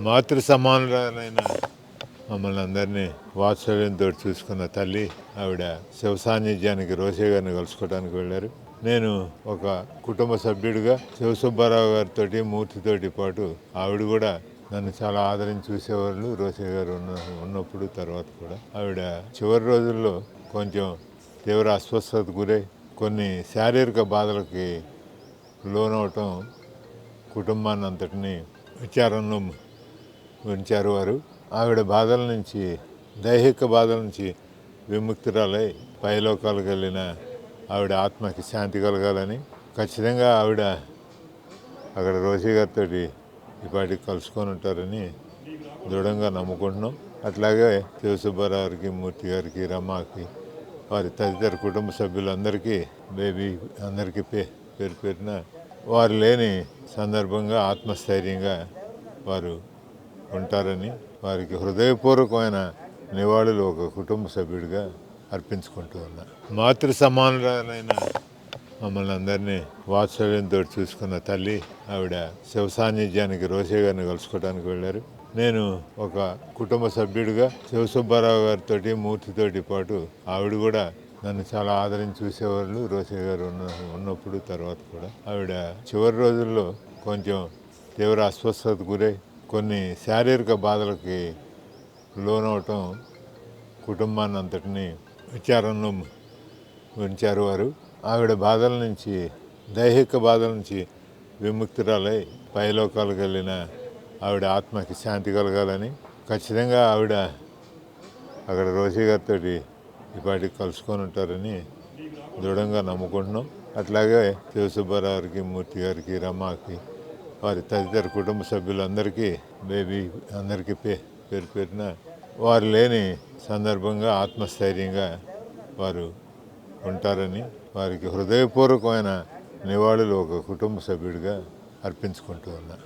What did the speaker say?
మాతృ సమానురాలైన మమ్మల్ని అందరినీ వాత్సల్యంతో చూసుకున్న తల్లి ఆవిడ శివ సాన్నిధ్యానికి రోసే గారిని కలుసుకోవడానికి వెళ్ళారు. నేను ఒక కుటుంబ సభ్యుడిగా శివసుబ్బారావు గారితో మూర్తితోటి పాటు ఆవిడ కూడా నన్ను చాలా ఆదరించి చూసేవాళ్ళు. రోసే గారు ఉన్నప్పుడు తర్వాత కూడా ఆవిడ చివరి రోజుల్లో కొంచెం తీవ్ర అస్వస్థతకు గురై కొన్ని శారీరక బాధలకి లోనవటం కుటుంబాన్ని అంతటినీ విచారంలో ఉంచారు. వారు ఆవిడ బాధల నుంచి, దైహిక బాధల నుంచి విముక్తురాలై పైలోకాలకు వెళ్ళిన ఆవిడ ఆత్మకి శాంతి కలగాలని ఖచ్చితంగా ఆవిడ అక్కడ రోషి గారితో ఇప్పటికి కలుసుకొని ఉంటారని దృఢంగా నమ్ముకుంటున్నాం. అట్లాగే శివసుబ్బారావు గారికి, మూర్తి గారికి, రమాకి, వారి తదితర కుటుంబ సభ్యులందరికీ, బేబీ అందరికీ పేరు పేరున వారు లేని సందర్భంగా ఆత్మస్థైర్యంగా వారు ఉంటారని వారికి హృదయపూర్వకమైన నివాళులు ఒక కుటుంబ సభ్యుడిగా అర్పించుకుంటూ ఉన్నా. మాతృ సమానురాలైన మమ్మల్ని అందరినీ వాత్సల్యంతో చూసుకున్న తల్లి ఆవిడ శివ సాన్నిధ్యానికి రోసే గారిని కలుసుకోవడానికి వెళ్ళారు. నేను ఒక కుటుంబ సభ్యుడిగా శివసుబ్బారావు గారితో మూర్తితోటి పాటు ఆవిడ కూడా నన్ను చాలా ఆదరించి చూసేవాళ్ళు. రోసే గారు ఉన్నప్పుడు తర్వాత కూడా ఆవిడ చివరి రోజుల్లో కొంచెం తీవ్ర అస్వస్థతకు గురై కొన్ని శారీరక బాధలకి లోనవటం కుటుంబాన్ని అంతటినీ విచారంలో ఉంచారు. వారు ఆవిడ బాధల నుంచి, దైహిక బాధల నుంచి విముక్తురాలై పైలోకాలకు వెళ్ళిన ఆవిడ ఆత్మకి శాంతి కలగాలని ఖచ్చితంగా ఆవిడ అక్కడ రోషి గారితో ఇప్పటికి కలుసుకొని ఉంటారని దృఢంగా నమ్ముకుంటున్నాం. అట్లాగే శివసుబ్బారావు గారికి, మూర్తి గారికి, రమాకి, వారి తదితర కుటుంబ సభ్యులందరికీ, బేబీ అందరికీ పేరు పేరున వారు లేని సందర్భంగా ఆత్మస్థైర్యంగా వారు ఉంటారని వారికి హృదయపూర్వకమైన నివాళులు ఒక కుటుంబ సభ్యుడిగా అర్పించుకుంటూ ఉన్నా.